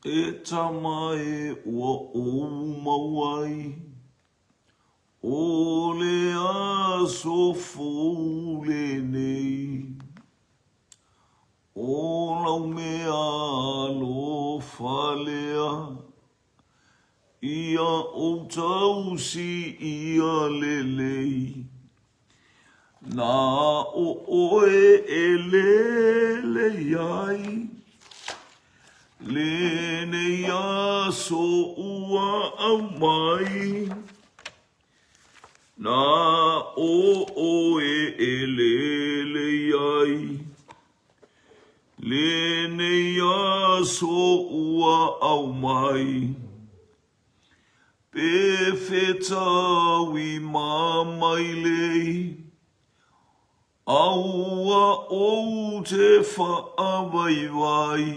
E tamae ua o mawai. O le aso fole nei. O lau mea lo falea. Ia o tausi ia lelei. Na o oe e lele iai. Lene ia so ua au mai. Na o oe e lele iai. Lene ia so ua au mai. Pe fetawi mamai lei. Aua o te whaawaiwai.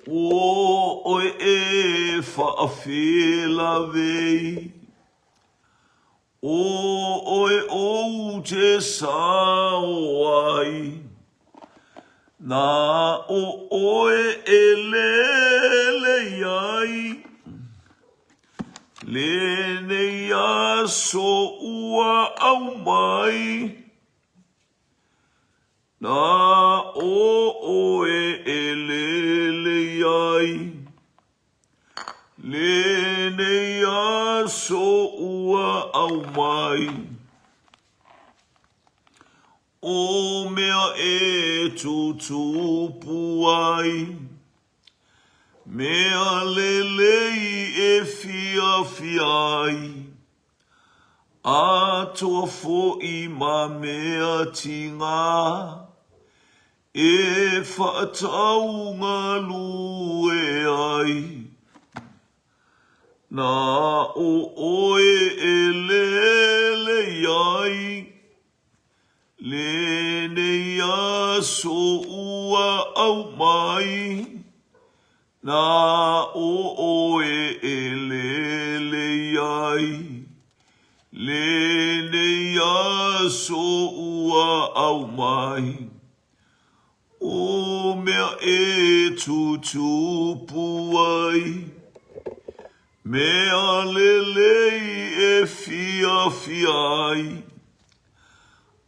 O oe e whaawhela vei. O oe o te sauai. Na o oe e lele iai. Lene ia so ua au mai. Na o oe e lele iai. Lene ia so ua au mai. O mea e tutupu ai. Mea lelei e fia fiai. Atua fo'i ma mea tinga. E whaatau ngā lue ai. Na o oe e lele iai. Lene ia so ua au mai. Na o oe e lele iai. Lene ia so ua au mai. O mea e tutupu ai. Mea lelei e fia fiai.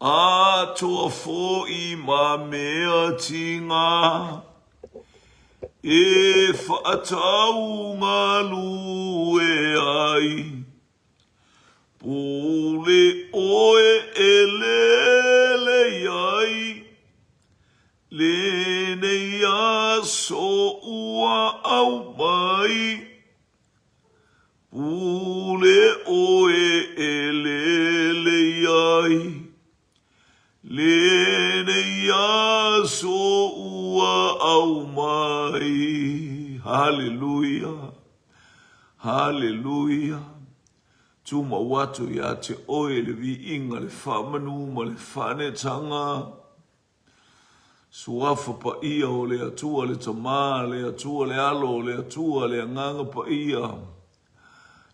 Atoa fo'i ma mea tinga. E whaatau ngā lue ai. Pule oe e lele iai. Lene ia so ua au mai. Pule oe e lele iai. Lene ia so ua au mai. Hallelujah. Hallelujah. Tuma watu ya te oe le vi inga le whamanu ma le whanetanga. Suafa pa ia o le atua le tamā, le atua le alo, le atua le anganga pa ia.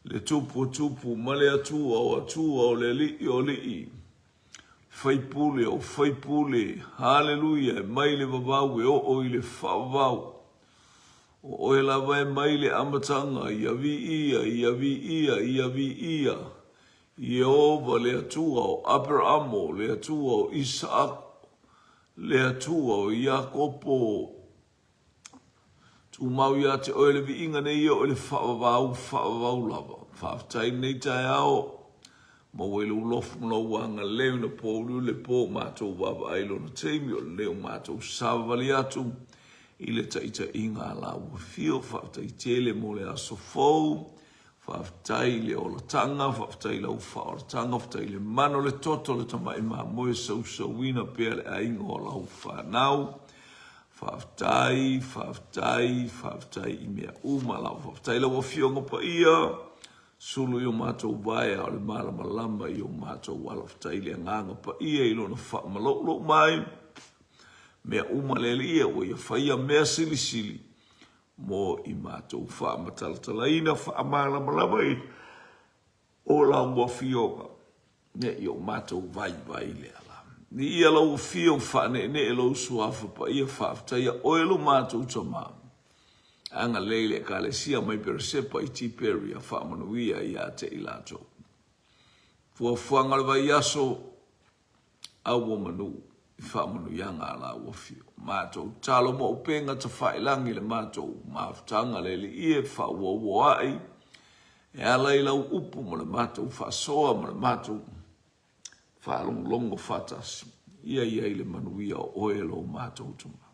Le tupu ma le atua o le li'i o li'i. Faipule o faipule, hallelujah, mai le vavau e o i le whavau. O e lawa e mai le amatanga, ia vi ia. Iova le atua o Abramo, le atua o Isaac, le atua o Iakopo. Tu mau ia te oe le vi inga nei o le whavau lava. Whaftai nei tai ao. Ma wele ulofu mla wanga leo na pōru le pō mātou wawa ailo na teimi o leo mātou savali atu i le taita inga la ua fio whaftai tele mo le aso fōu whaftai le olatanga, whaftai le uwhaoratanga, whaftai le mano le toto le tamai maa moe sau wina pēr le ainga o lau whanau whaftai i mea umalau whaftai le wafionga pa ia sulu yo mātou vai a le malama yo mātou walaftai le nganga pa ia i lona whaamalolo mai. Mea umalele ia o ia whaia mea silisili. Mo i mātou whaamatalatalaina whaamalama i o lau mua fionga. Mea i o mātou vai le ala. Ni ia lau fio whaane ne e lau suafa pa ia whaaftai a oelo mātou tamā. anga leile ka le sia mai per sepa I tiperia fa manuia ia te ilato. Fuafuanga le vai aso au manu I fa manu yanga ala wafio. Mato talo mo upenga ta whailangi le mato maafutanga le li ie fa wawaai. E ala ila upu mo le mato fa soa mo le mato fa longo fatas. Ia ile manuia o oelo mato tuma.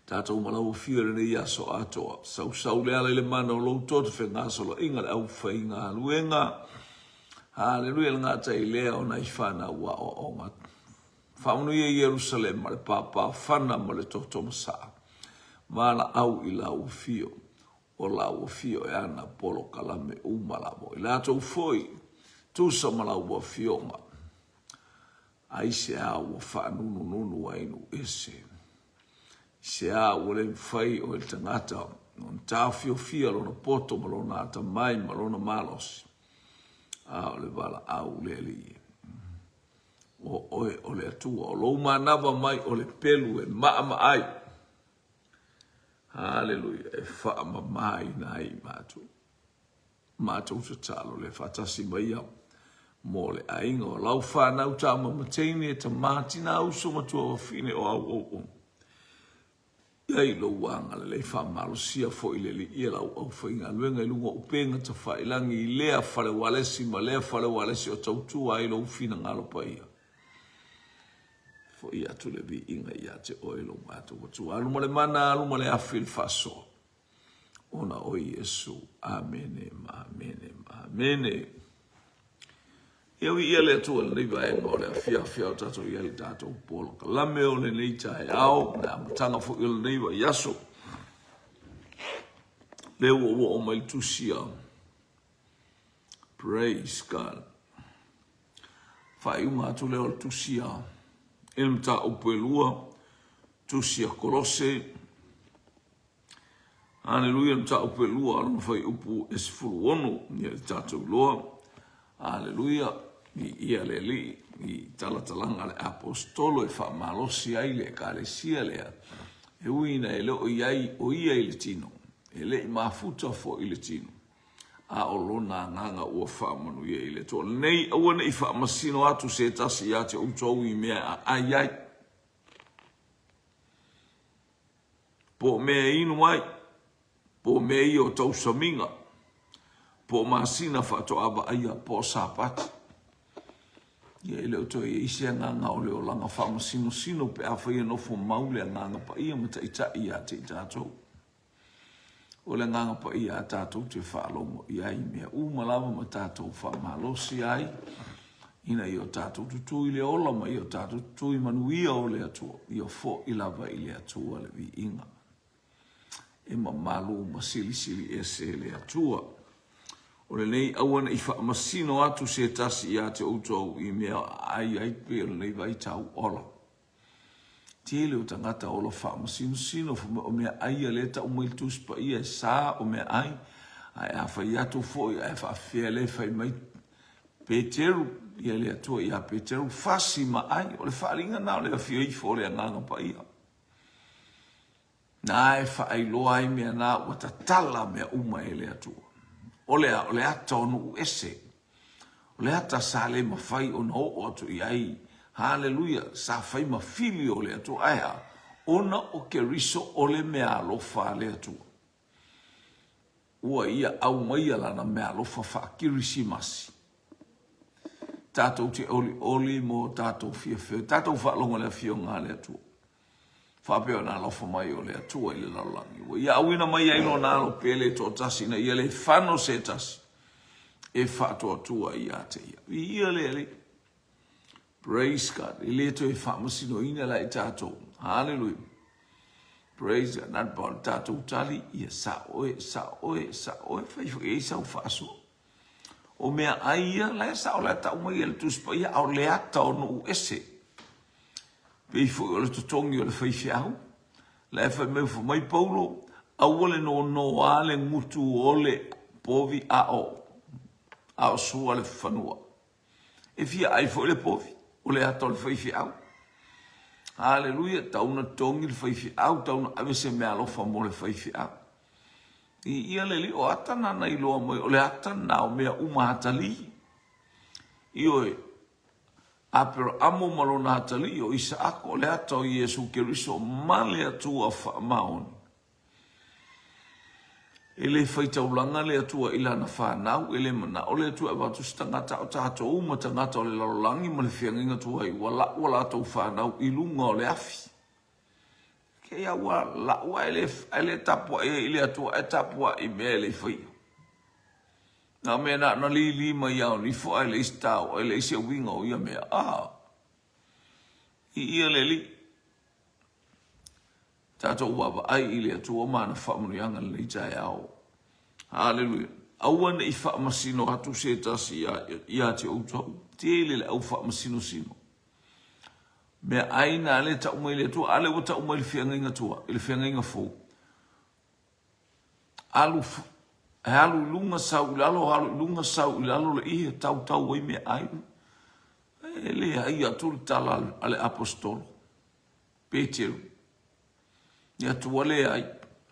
Tatou malau fia le ia so atoa. Sau le ala ile mana o lau toto whenga solo inga le au whainga luenga. Haleluia ngā tai lea o nai whana ua o ngā. Whaunu ia Jerusalem ma le pāpā whana ma le toto masaa. Mana au I lau fio. O lau fio e ana polo kalame umalamo. I lātou foi. Tusa ma lau fio ma. Aise a ua whanunu nunu ainu ese. Se a ule whai o e tangata. Non tā fio fia lona poto ma lona ata mai ma lona malos. A ole wala au le li. O le atua. O lo manava mai o le pelu e maama ai. Hallelujah. E whaama mai nai mātou. Mātou sa talo le whatasi mai au. Mo le ainga o lau whanau tā mamateini e ta mātina au somatua wa fine o au. Iai lo wanga le whamalo sia fo I le li ia lau au whainga luenga I lunga upenga ta whailangi I lea whale walesi ma lea whale walesi o tautua I lo ufina ngalo pa ia. Fo ia tu le vi inga ia te oilo mātou watu. Aluma le mana, aluma le afil faso. Ona o Yesu. Amene, amene, amene. Ia ia le atua le riva e ngore a fia o tato ia le tato polo. Ka lame o le neita e au, na matanga fo il riva yaso. Le o mai tusia. Praise God. Fai uma atu le o tusia. Ilm ta upelua. Tusia kolose. Hallelujah, ilm ta upelua. Alama fai upu esfulu onu. Ia le tato loa. Hallelujah. I ia le li, I talatalanga le apostolo e whamalosi ai le kalesia lea. E uina e leo iai o ia I le tino. E le I mafuta fo I le tino. A o lona nganga ua whamanu ia I le toa. Nei awana I whamasino atu se tasi ia te utou I mea a ai. Po mea inu ai. Po mea I o tau saminga. Po masina whato ava aia po sapati. Ia leo to e isia nganga o leo langa whama sino pe awha ia nofo maule a nganga pa ia mata I tai a te tātou. O le nganga pa ia a tātou te whaalongo ia I mea umalawa ma tātou whamalosi ai. Ina I o tātou tutui le ola ma I o tātou tutui manuia o le atua. I o fo I lava I le atua le vi inga. E ma malu ma sili e se le atua. O le nei awana I whaamasino atu se tasi ia te outou I mea ai pe o nei vai tau ola. Tiele o tangata ola whaamasino o mea ai a leta o mai tuspa ia sa o mea ai. Ai a whai atu fo ia e whaafea le whai mai Peteru ia le atua ia Peteru fasi ma ai. O le whaaringa nao le awhio I fo le anganga pa ia. Na e whaai loa ai mea na wata tala mea uma e le atua. O le ata onu ese. O le ata sa le mawhai o na o atu I ai. Hallelujah. Sa whai mawhili o le atu aia. Ona o ke riso o le mea alofa le atu. Ua ia au maia lana mea alofa whaakirisi masi. Tātou te oli mo tātou fia feo. Tātou whaalonga le fio ngā le atu. Whapeo nā lofa mai o le atua I le laulangi. Ia awina mai aino nā lo pele tō tasi na ia le whano se tasi. E whato atua I ate ia. Ia le. Praise God. I le to e whamasino ina la I tātou. Hallelujah. Praise God. Nat bau tātou tali. Ia sa oe. Whaifu e sau whaso. O mea aia la sa o le tau mai ele tuspa ia au le ata o no ese. Pei fo o le totongi o le whaifiahu. La e whai meu fo mai paulo. Awale no ale ngutu o le povi a o. A o sua le whanua. E fia ai fo le povi. O le ato le whaifiahu. Haleluia, tauna tongi le whaifi au, tauna awese mea lofa mo le whaifi au. I ia le li o atana na iloa mo o le atana o mea umahatali. I oe, apero amo malona hatali o Isaako o le ata o Yesu Keriso male atua wha maoni. Ele whaitaulanga le atua ilana whanau, ele mana o le atua watu stangata o tato uma tangata o le larolangi ma le whianginga tua i wala tau whanau i lunga o le afi. Ke ia wala ele tapua ele atua e tapua i mea le whaia. Nā mea na li mai au ni fo ele istau, ele ise winga o ia mea. I ia le li. Tato uawa ai ili atua mana whaamurianga le jai au. Hallelujah. Awana i whaamasino hatu se tasi ia te outau. Te ele le au whaamasino sino. Mea aina le ta umai le atua, ale o ta umai le whiangainga tua, le whiangainga fō. Alu lunga sau ilalo le ihe tau wai mea ainu. Ele ai atu le tala ale apostolo. Peteru. Ia tuale ai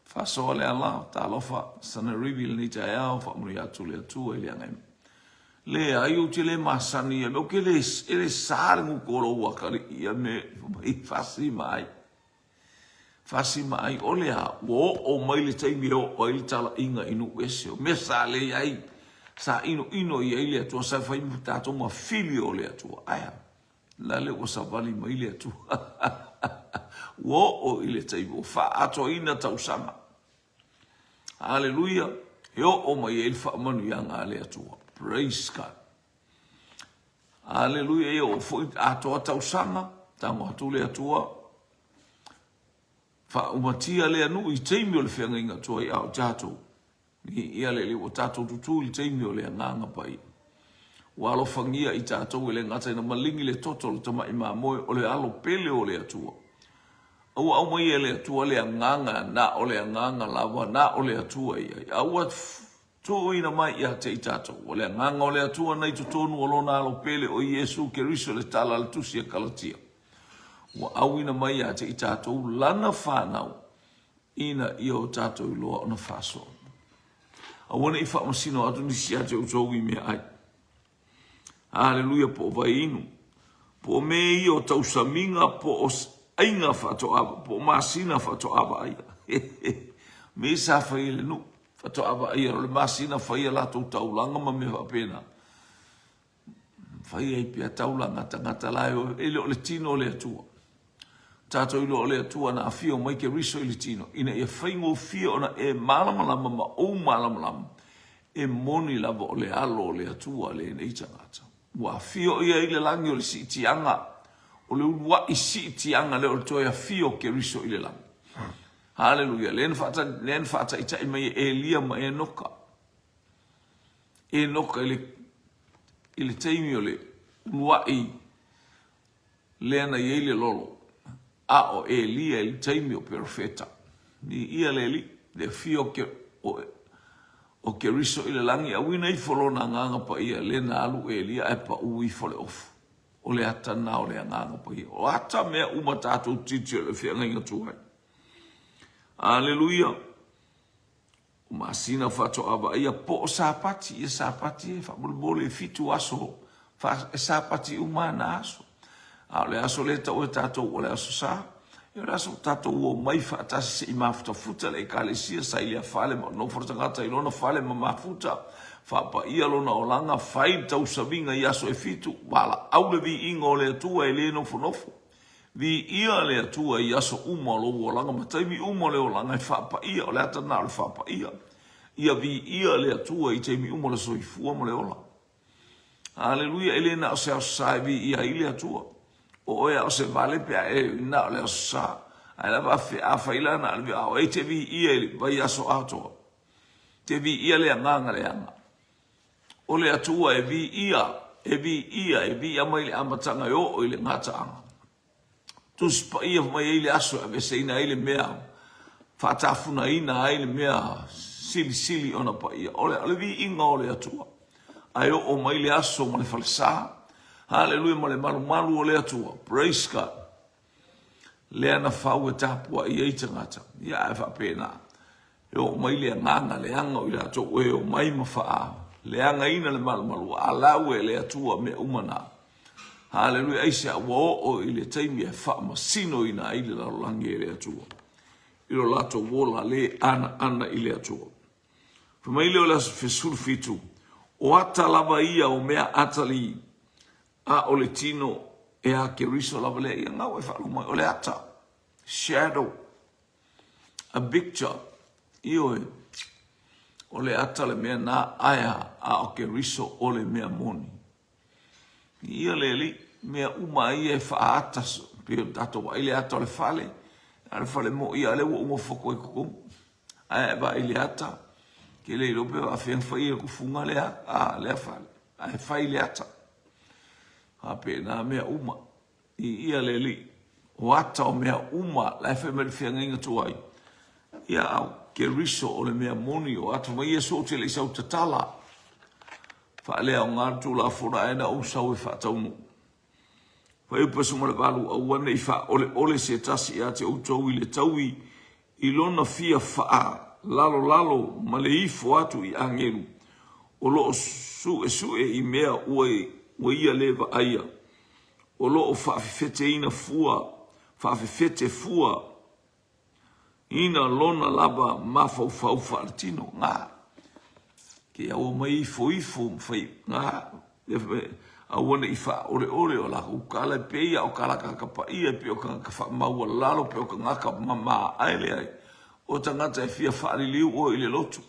faso le ala ta lofa sana reveal ni ta ya fa muri atu le atu ele ngai le ai u tele masani e ke le ele sar ngu koro wa kali ia me fasi mai ole a o mai le tai mi o ile tala inga inu ese me sa le ai sa ino ia ile atu sa fa imu tato ma filio le atu aya la le o sa vali mai le atu wo o ile taibo fa ato ina tausama. Hallelujah. Yo o mai el fa manu yang ale atua. Praise God. Hallelujah. Yo fo ato tausama tango atule atua. Fa umatia le anu I taimi o le whiangainga tua I au tato. Ni ia le o tato tutu I taimi o le nganga pai. Walo fangia I tato le ngata ina malingi le toto le tama ima moe o le alo pele o le atua. Au mai ele atua le nganga na o le nganga lava na o le atua ia. Au tu ina mai ia te itato. O le nganga o le atua nei tutonu o lona alo pele o Yesu Keriso le tala le tusia kalatia. Wa au ina mai ia te itato lana whanau ina ia o tato I loa ona whaso. Awana I whaamasino atu ni si ate utou I mea ai. Hallelujah po vainu. Po me I o tausaminga po o ainga fato aba, po masina fato aba aia. Me sa fai le nu, fato aba aia, le masina fai la tau taulanga ma me wapena. Fai ai pia taulanga tangata lai o ele o le tino o le atua. Tato ilo o le atua na afio mai ke riso I le tino. Ina ia fai ngō fia ona e malamalama ma o malamalama. E moni lava o le alo o le atua le nei tangata. Wa fio ia I le langi o le si tianga. O le ua I si tianga le o le toia fio ke riso I le lang. Hallelujah. Len fata ita I mai Elia ma e noka. E noka I le teimi o le ua I lena I le lolo. A o Elia I le teimi o profeta. Ni ia le li le fio ke o ke riso I le langi. A wina I folona nganga pa ia lena alu Elia e pa ui fole ofu. O le ata na o le anganga pai. O ata mea umatato titi o le whiangainga tuhai. Hallelujah. O masina fato ava ia po o sapati. Ia sapati e whamulmole e fitu aso. E sapati umana aso. A le aso le ta o le tato o le aso sa. E le aso tato o mai whaatasi se I mafuta futa le kalesia sa ilia fale ma no fortangata I lona fale ma mafuta. Whapa ia lona o langa whai tau savinga I aso e fitu. Wala aule vi inga o le atua e le nofo. Vi ia le atua I aso uma o lo o langa. Matai vi uma o le o langa I whapa ia o le atana o le whapa ia. Ia vi ia le atua I teimi uma le soifua mo le ola. Hallelujah. Ele na o se au sai vi ia I le atua. O ea o se vale pia e na o le aso sa. Ai la va fe a faila na le o e te vi ia vai aso ato. Te vi ia le nganga le anga. O le atua e vi ia mai le amatanga o I le ngata anga. Tuspa ia mai le aso e vese ina ile mea. Whatafuna ina ile mea sili ona pa ia. O le vi inga o le atua. Ai o mai le aso ma le falsa. Hallelujah ma le malu o le atua. Praise God. lea na whau e tāpua i eita ngata. Ia e whapena. E o mai lea nganga leanga o i rato e o mai mawha. Leanga ina le malu a lau e lea tua me umana. Hallelujah, aise a o i le taimi e wha masino ina i le larolangi e lea tua. I lo lato wola le ana i lea tua. Whamaile o la fesuru fitu. O ata lava ia o mea atali a o le tino e a ke riso lava le ia ngau e whalumai o le ata. Shadow. A picture. Io e. O le ata le mea na aia a o ke riso o le mea moni. Ia le li mea uma ia e whaata pio tato wa ile ata o le fale. A le fale mo ia le wa ungo foko e kukum. Aia e ba ile ata. Ke le irope wa whiang whai e kufunga lea. Lea fale. Aia whai ile ata. Hape na mea uma. Ia le li. O ata o mea uma. Lai whai meri whianga inga tuai. Ia au. Ke riso o le mea moni o atu mai e so te le isau tatala. Whaalea o ngātu la fora e na o sau e whaataunu. Whai upasu ma le walu au wane i wha ole se tasi a te outou i le taui i lona fia whaa lalo ma le ifo atu i angeru. O loo su e i mea ua ia lewa aia. O loo whaafifete ina fua, whaafifete fua, ina lona laba mafau whaatino ngā. Ke au mai ifo mwhai ngā. Au wana i wha ore o la ukala peia o kala kakapa ia pe o ka wha maua lalo pe o ka ngaka mama aile ai. O tangata e fia whaari liu o i le lotu.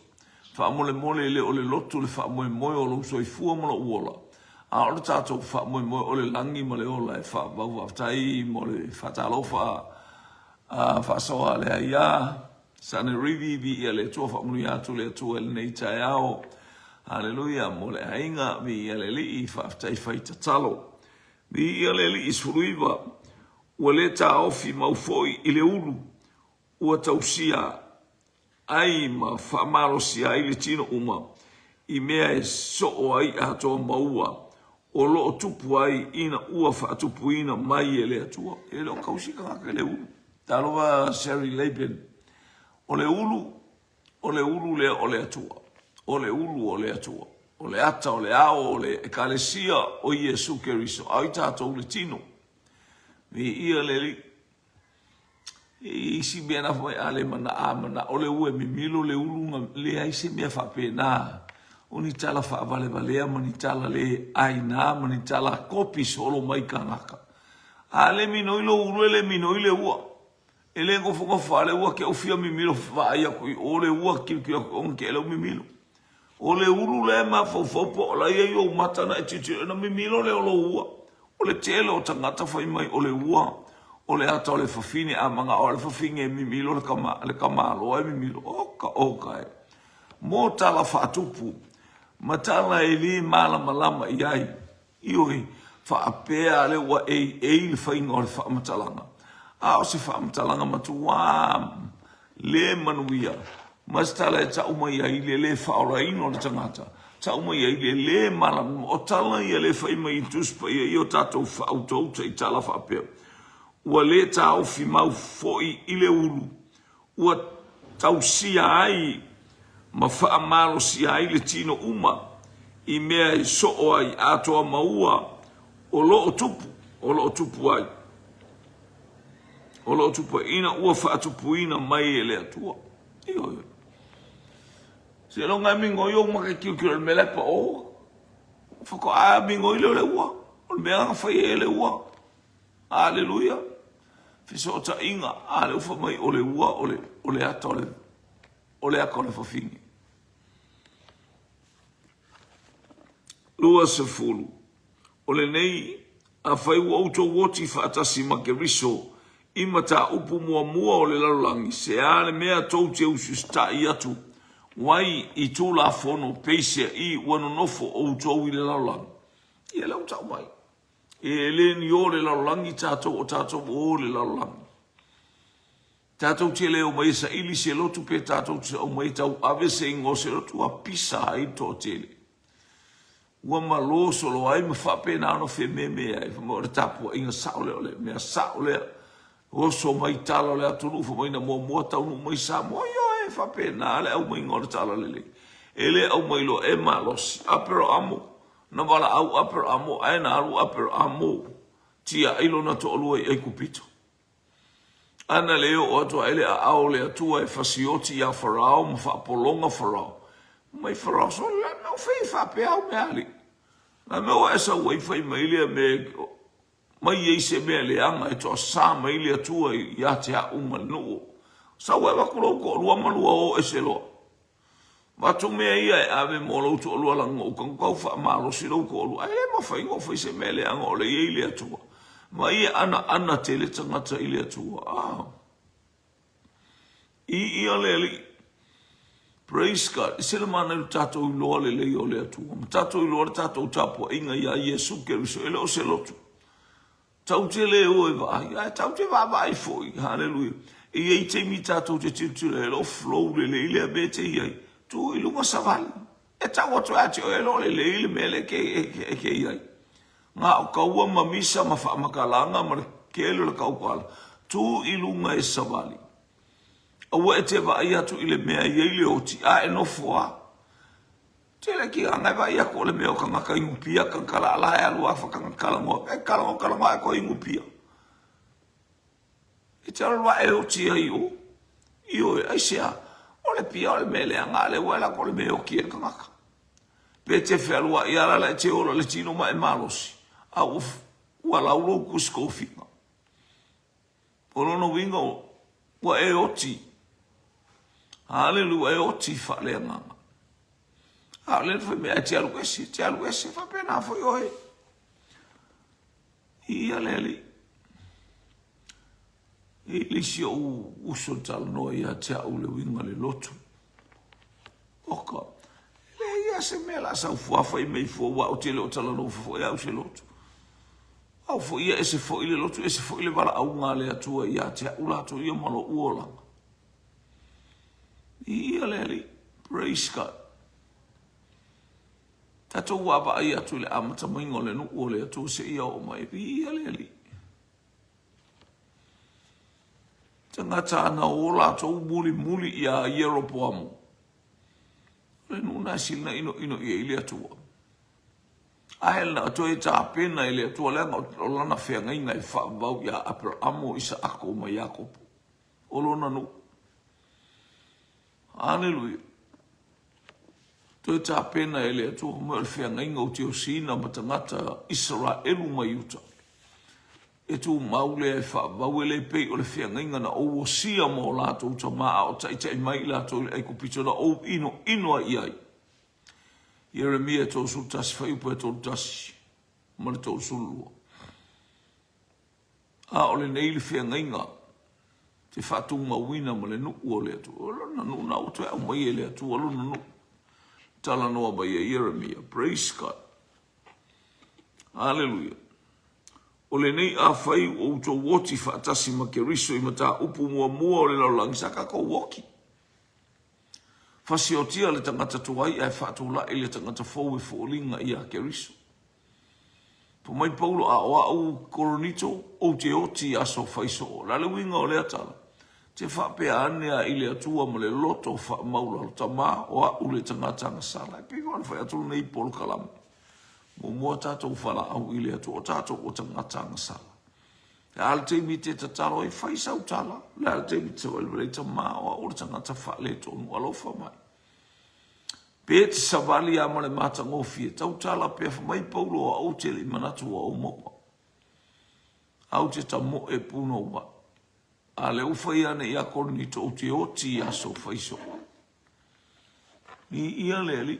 Wha mole le o le lotu le wha moe o lo so i fua mola uola. A ora tātou wha moe o le langi ma le ola e wha vau aftai mo le whatalofa wha soa le aia. Sane rivi ia le tua wha munu atu le tua le nei tai ao. Hallelujah, mo le ainga mi ia le li i whaftai whaita talo. Mi ia le li i suruiva, ua le tā ofi maufoi i le uru, ua tausia ai ma whamarosia i le tino uma, i mea e soo ai a toa maua, o loo tupu ai ina ua whaatupu ina mai e le atua. E leo kausika ngaka le uru. Taloa Sherry Laban, o le uru lea o le atua. O le ulu o le atua, o le ata, o le ao, o le ekalesia o Iesu Keriso, au i tātou le tino. Mi ia le li, isi mea na fwai ale mana amana, o le ue mi milo le ulu le aise mea whape nā. O ni tala whaavale valea, ma ni tala le aina, ma ni tala kopi solo mai ka ngaka. A le minoilo ulu e le minoile ua. E le ngofonga le ua ke aufia mi milo whaia kui, o le ua ki on ke le mi milo. O le uru le ma fofopo o la ia i o matana e titi na mimilo le o lo ua. O le tele o tangata whai mai o le ua. O le ata o le whawhine a manga o le whawhine e mimilo le kamalo e mimilo. Oka e. Mō tala whaatupu. Ma tala e li malama i ai. Ioi whaapea le ua e le whainga o le whaamatalanga. A o se whaamatalanga matuam. Le manuia. Mas tala e ta umai ai le whaora ino le tangata. Ta umai ai le malam. O tala ia le whaima i tuspa ia i o tātou whaautou te i tala whaapea. Ua le tāo fi mau foi i le uru. Ua tau sia ai ma whaamaro sia ai le tino uma. I mea i soo ai atoa maua o loo tupu. O loo tupu ai. O loo tupu ai. Ina ua whaatupu ina mai e le atua. Io. Se lo ngai mingo yo ma ke ki le mele pa o. Foko a mingo ile le ua. O le mea fa ile ua. Hallelujah. Fiso ta inga ale ufa mai o le ua o le ata o le akole fa fingi. Lua se fulu. O le nei a fai ua auto woti fa atasi ma ke riso ima ta upu mua o le lalulangi. Se ale mea tau te ususta i atu. Wai i tū la fono peise i wano nofo o tau i le laulangi. I e lau tau mai. E le ni o le laulangi tātou o tātou o le laulangi. Tātou te leo mai sa ili se lotu pe tātou te o mai tau ave se ingo se lotu a pisa ai tō tele. Ua ma lo solo ai ma whape na ano fe me ai. Mo re tapua inga saole ole. Mea saole Oso mai tala le atunu fo mai na mua tau nu mai sa mo yo e fa pena le au mai ngor tala le. Ele au mai lo e malos apero amo. Na wala au apero amo ai na alu apero amo. Tia ilo na to olua e kupito. Ana leo o atua ele a ao le atua e fasioti a farao ma fa polonga farao. Mai farao so la no fei fa pe au me ali. Na me o esa wei fai mailia me mai e se me le anga e to sa mailia tua ia te a uma no. Sa we wa kulo ko lua malua o ese lo. Ma tu me ia e ave mo lo to lua langa o kan kau fa ma lo si lo ko lua. Ele ma fai ngo fai se me le anga o le ile atua. Ma ia ana te le tangata ile atua. Ia le praise God. Sila mana lu tato i loa le lei o le atua. Ma tato i loa le tato u tapo inga ia Yesu Keriso. Ele o se lotu. Tau te le o e vai. Tau te vai foi. Hallelujah. I te mi tato te titule. Ele o flow le ile a bete iai. Tu i lunga savali. E tau atu ati o ele o le ile mele ke iai. Nga o kaua mamisa ma wha makalanga ma kele le kaupala. Tu i lunga e savali. Awa e te vai atu i le mea iele o ti a e no fua. Te le ki angai vai ako le mea o kangaka ingupia kankala ala e alu afa kankala ngoa. E kalango e ko ingupia. I te alua e o ti a iu. Iu e aisea. O le pia o le mele anga le wela ko le mea o ki e kangaka. Pe te whelua i arala e te ora le tino ma e malosi. A ua laulo kusko finga. Polono winga ua e oti. Hallelujah, e oti fa le nganga. Hallelujah, foi me te alu esse fa pena foi oi. Ia leli. Ili si o sotal no ia te au le winga le lotu. Oka. Le ia se me la sa fu fa me fu wa o te le o tala no fu ia o se lotu. Au fo ia ese fo ile lotu ese fo ile wala au ngā lea tua ia te ula to ia malo uolanga. Ia leli, praise God. Tato wapa ai atu le amata maingo le nu o lea tu se ia o mai. Ia leli. Tangata ana o la to muli ia Yeroboamu. Le nuna silna ino ia ile atua. Ahel na to e ta pena ile to le o lana fe ngai ngai fa vau ya Abraham isa ako ma Jacob o lona no hallelujah to e ta pena ile to mo fe ngai ngo te o sina matangata Israel ma yuta e tu maule fa vau le pe o le fe ngai na o sia mo la to ma o tai mai la to e ko picho na o ino ia Jeremia to sultas fa upo to das mal to sulu a ole nei le fia ngainga te fatu mawina mo le nu ole to na nu na o to e mai le to lo nu tala no ba Jeremia praise God hallelujah ole nei a fai o to woti fa tasi ma keriso I mata upu mo le lo langsaka ko woki Fasiotia le tangata tuai e whaatula i le tangata fōu e fōlinga I a Keriso. Po mai paulo a oa au koronito o te oti aso whaiso. Lale winga o lea tala. Te whapea anea I le atua ma le loto wha maula lo tamā o a ule tangata ngasala. E piko an whai atulu nei polo kalamu. Mo mua tātou whala au I le atua o tātou o tangata ngasala. Le al te mi te tataro I whaisau tala. Le al te mi te walwelei tamā o a ule tangata wha le tonu alofa mai. Pe te savali a male mata ngofie, tau tala pe mai paulo a au te li manatu a umopa. Au te ta mo e puno wa. A le ufai ane I a korni to o te oti aso whaiso. Ni ia leli,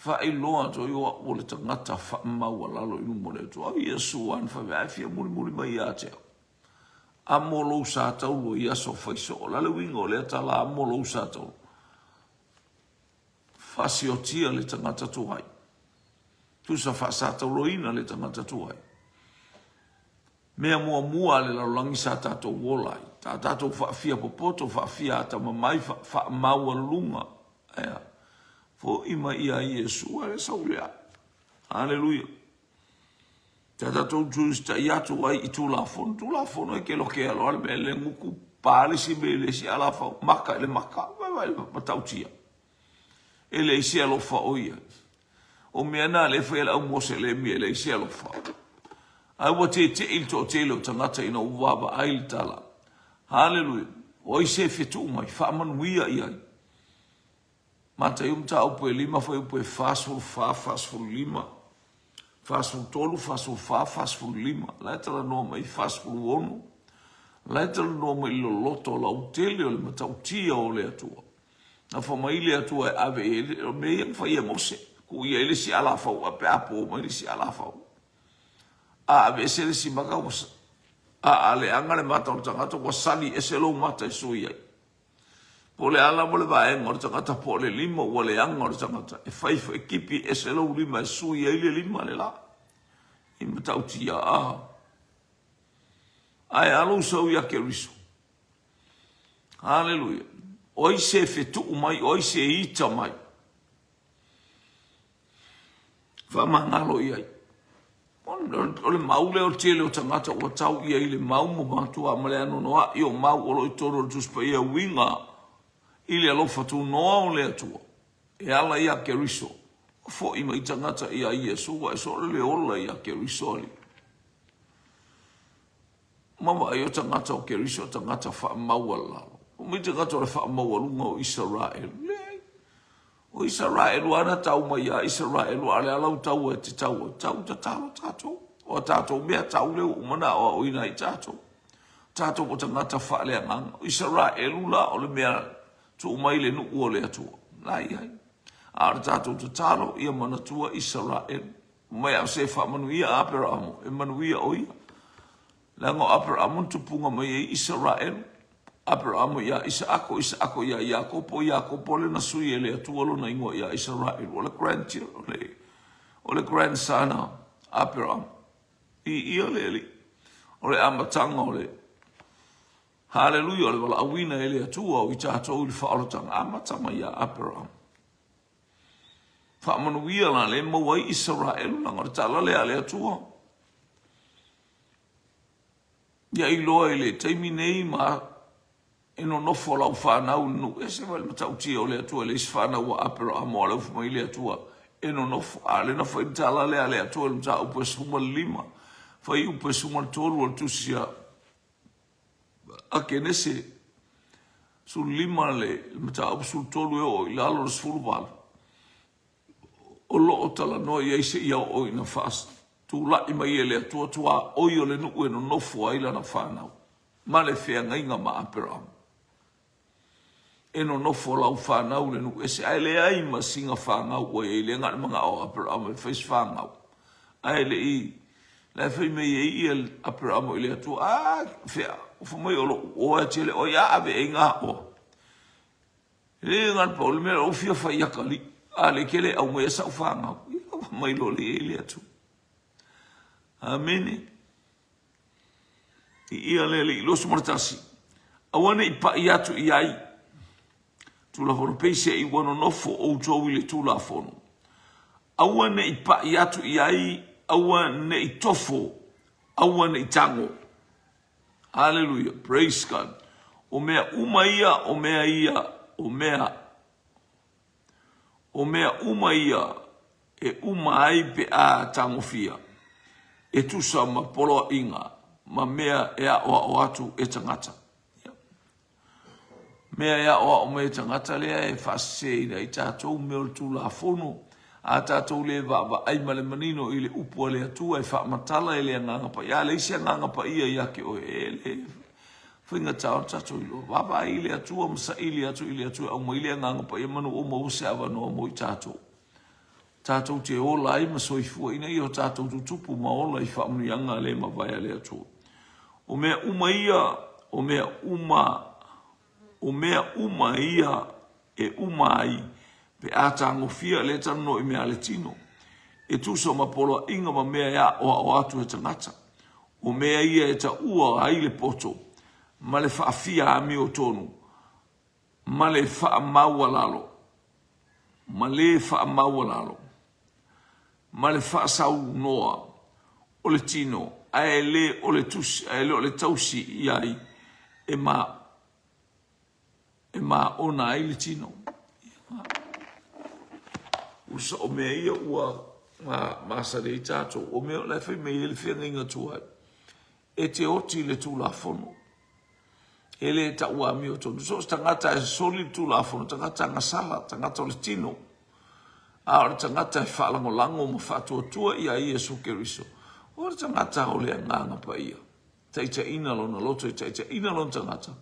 whae loa to i o le tangata wha maua lalo inu mole to. Au Iesu an whae aifia muri mai a te au. A molo sa taulo I aso whaiso. Lale wingo le tala a molo sa taulo. Fasiotia le tangata tuai. Tu sa fasata roina le tangata tuai. Mea mua le laulangi sa tato wolai. Ta tato fia popoto fia ata mamai fa maua lunga. Ea. Fo ima ia Iesu ale saulea. Hallelujah. Tata tō sta iatu ai I tūlafono e ke loke alo ale me le nguku pāle si me le si alafau, maka ele maka, vai matautia. Ele isi alofa oia. O mea nā le whaela au mose le mi ele isi alofa. Ai wa te il tō te leo tangata ina uwaba aili tala. Hallelujah. O ise whetu mai, whaamanuia iai. Mata ta upo e lima, whai upo e fastful lima. Fastful tolu, fastful fastful lima. Laitala noa mai fastful ono. Laitala noa mai loloto la utele o le matautia o le atua. Na whamaile atua e ave e o mea whai e mose. Ku ia ele si alafau, a pe apo mai si alafau. A ave se le si maka wasa. A ale angale mata o tangata wasani e se lo mata e sui ai. Po le ala mo le vaenga o tangata po le lima o le anga o tangata. E whaifo e kipi e se lo lima e sui ai le lima le la. I matautia a. Ai alo sau ia ke riso. Hallelujah. Oi se fetu mai, oi se ita mai. Whamangalo iai. O le maule o tele o tangata o tau ia I le mau mo matua ma le ano noa I o mau o lo I toro tuspa ia winga I le alofa tu noa o le atua. E ala ia ke riso. Fo I mai tangata ia Iesu wa e so le ola ia ke riso ali. Mama ai o tangata o ke riso tangata wha maua lalo. O mai tangata o le wha maua lunga o Israel. O Israel ana tau mai a Israel ale alau tau e te tau ta talo tato o tato mea tau le umana o ina I tato tato o tangata wha le anganga o Israel la o le mea tu mai le nu o le atua lai ai a tato ta talo ia manatua Israel mai a se wha manuia Abraham e manuia o ia lango Abraham tupunga mai e Israel Abraham ia Isaako ia Iakopo le nasui ele atuolo na ingo ia Israel o le grandson Abraham ia le o le amatanga o le hallelujah o le wala awina ele atua o I tātou I whaalotanga amatanga ia Abraham whaamanuia la le mawai Israel na ngore tala le ale atua ia I loa ele taimi nei ma e no nofo lau whanau nu e se wale matautia o le atua le isi whanau wa Abraham o lau fumai le atua e no nofo a le na whai tala le atua le mta upe suma lima whai upe suma tolu al tusia a kenese su lima le mta upe su tolu e o I lalo le sfuru wala o lo o tala no I eise ia o I na fast tu la I mai e le atua tua oi o le nuku e no nofo a ila na whanau ma le whea ngainga ma Abraham e no nofo lau whanau le nuku. E se aile ai ma singa whanau o e le ngana mga o Abraham e whais whanau. Aile I, le whai mei e I el Abraham o I le atua. Whea, o whamai o a tele o ia ave e ngā o. Le ngana pa o le mea o fia whai akali. A le kele au mea sau whanau. Ia whamai lo le e le atu. Amene. Ia le I losu maratasi. Awane I pa I atu I ai. Tula fono peise I wano nofo o tau I le tula fono. Aua ne I pa I atu I ai, aua ne I tofo, aua ne I tango. Hallelujah, praise God. O mea uma ia, o mea ia, o mea uma ia, e uma ai pe a tango fia. E tusa ma polo inga, ma mea ea o atu e tangata. Mea ia o me tangata lea e whasei I tātou meo tu la fono. A tātou le va ai male manino I le upo le atua e whaamatala e le nganga pa. Ia le isi nganga pa ia ke o e le. Whinga tāo tātou I lo. Wapa I le atua msa I le atua au ma I le nganga pa ia manu o mause awa noa mo I tātou. Tātou te ola ai ma soifua ina I o tātou tutupu ma ola I whaamnianga le ma vai le atua. O mea uma ia, o mea uma ia e uma ai pe atango fia le tano I mea le tino. E tuso ma polo inga ma mea ia o atu e tangata. O mea ia e ta ua ai le poto. Ma le whaafia a mi o tonu. Ma le wha maua lalo. Ma le wha maua lalo. Ma le wha sau noa. o le tino, ae le o le tusi, ae le o le tausi iai, e ma ona ai le tino. Usa o mea ia ua masa le i tātou, o mea o le whai mea le whianga inga tuai, e te oti le tū la fono. E le ta ua mi o tonu. So tangata e soli tu la fono, tangata ngasala, tangata o le tino. A ora tangata e whaalango lango ma whātua tua ia Iesu Keriso. Ora tangata o le nganga pa ia. Taita ina lona loto i taita ina lona tangata.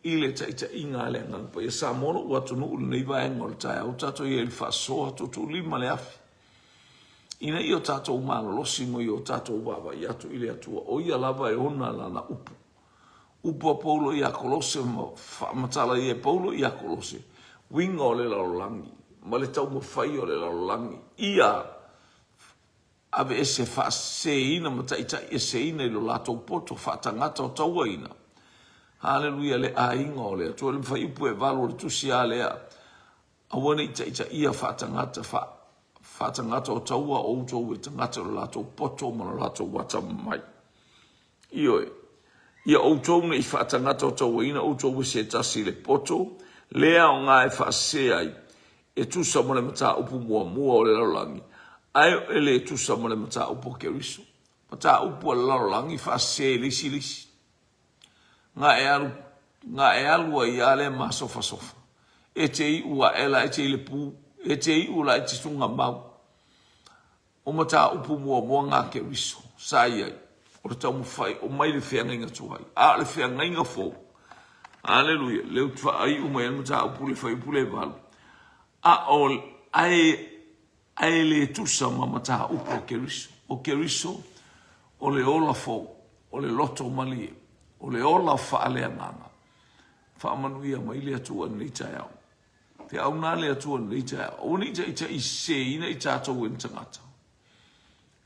Ile taita inga le nganga pa ia. Sa mono ua tonu ulu nei vaenga o le tae. O tato ia ili whasoa tutu lima le afi. Ina i o tato umalo losi mo i o tato uwawa i atu ile atua. O ia lava e ona lana upu. Upo Paulo i a Kolose, matala i e Paulo i a Kolose. Winga o le laulangi, ma le tau mawhai o le laulangi. Ia, ave e se wha se ina, ma taita e se ina i lo lato poto, wha tangata o taua ina. Hallelujah, le a inga o le atua, le mwhai upu e valo le tusi a lea. Awane i taita ia wha tangata o taua o utou e tangata o lato poto, ma lo lato wata mai. Ioi. Ia outou nei whaatangata o tau ina, outou se tasi le poto, lea o ngā e whaase ai, e tusa mo le mata upu mua o le laulangi. Ai e le tusa mo le mata upu Keriso. Mata upu o le laulangi whaase lisi lisi. Ngā e alua i ale ma sofa sofa. E te i ua ela, e te i le pū, e te i ula e te sunga mau. O mata upu mua ngā Keriso, sa iai. O le tau mawhai, o mai le whianga inga tuhai. A le whianga inga fō. Aleluia. Leu tuwa ai umai anu ta upu le whai upu le walu. A o ai le tusa mamata upu o Keriso. O Keriso, o le ola fō, o le loto malie, o le ola whaalea nganga. Whaamanuia mai le atua nei tai au. Te au nā le atua nei tai au. O nei tai i se ina i tātou en tangata.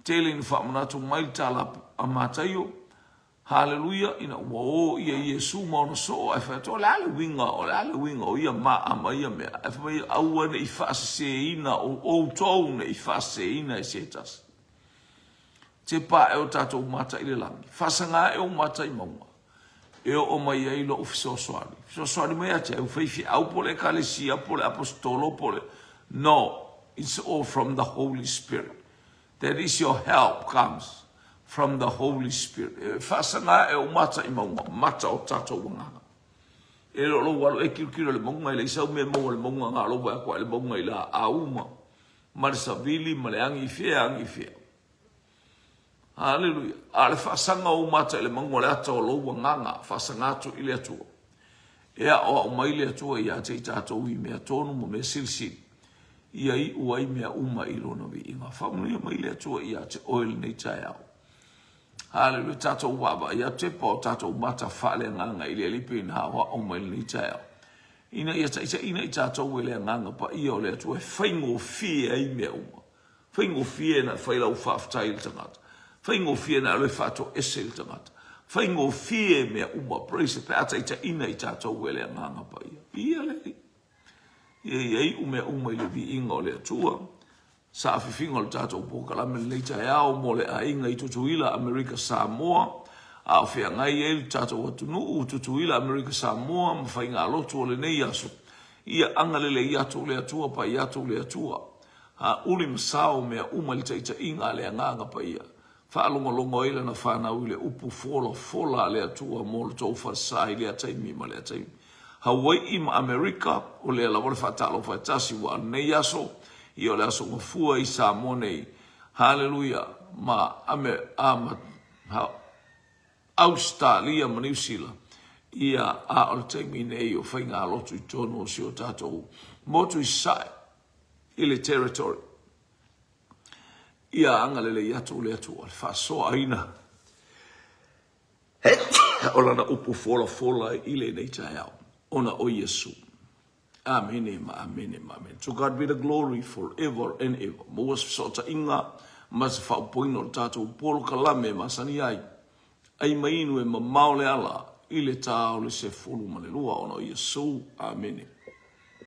Tele ni whaamanatu mai tala a mātaio. Hallelujah. Ina ua o ia Iesu mauna so. E whaeto le ale winga o ia maa ama ia mea. E whae aua ne i whaase ina o tau ne i whaase ina e se tasi. Te pā e o tātou mata i le langi. Whasanga e o mata i maunga. E o mai ai lo ufiso soari. Fiso soari mai ate au whaifi au pole kalesia pole apostolo pole. No. It's all from the Holy Spirit. That is your help comes from the Holy Spirit. Whasanga e o mata i maunga, mata o tātou wanganga. E lo walo e kirikira le maunga i le isau mea maunga le maunga ngā loa e kwa le maunga i la auma. Ma le savili, ma le angi fea. Hallelujah. A le whasanga o mata i le maunga le ata o loa nganga, whasanga atu i le atua. Ea o mai le atua i a te i tātou i mea tonu mo mea silsili. Ia i uai mea uma i lona vi inga. Whamunia mai le atua i a te oil nei tai au. Hallelujah, tātou wawa. Ia te pao tātou mata whale nganga i le lipe in hawa o mai nei tai au. Ina ia taita ina i tātou e le nganga pa ia o le atua. Whaingo fie ai mea uma. Whaingo fie na whailau whaftai il tangata. Whaingo fie na alwe whato ese il tangata. Whaingo fie mea uma. Praise pe a taita ina i tātou e le nganga pa ia. Ia le Iei umea umai le vi inga o le atua. Sa awhiwhinga le tātou pōkalame le leita e ao mo le a inga i tutuila Amerika Samoa. A awhia ngai e le tātou atunu u tutuila Amerika Samoa. Ma whainga alotu o le nei aso. Ia angalele i atu le atua pa i atu le atua. Ha uli masao mea umai le taita inga le anganga pa ia. Whaalonga ila na whanau i le upu fola le atua mo le tau whasai le ataimi ma le ataimi. Hawaii ma Amerika, o le ala wale whatalo whaitasi wa nei aso, i o le aso ngafua i Samoa nei. Hallelujah, Australia ma New Zealand. Ia a o le taimi nei o whainga alotu i tono o si o tātou. Motu i sai, i le territory. Ia angalele i atu le atu, al whasoa aina. O lana upu fola i le nei tai au. Ona o Yesu. Amen. To God be the glory forever and ever. Moas sota inga, mas whaupoino tātou polo kalame masani ai. Ai mainu e mamau le ala, i le tā o le se fulu manelua ona o Yesu. Amen.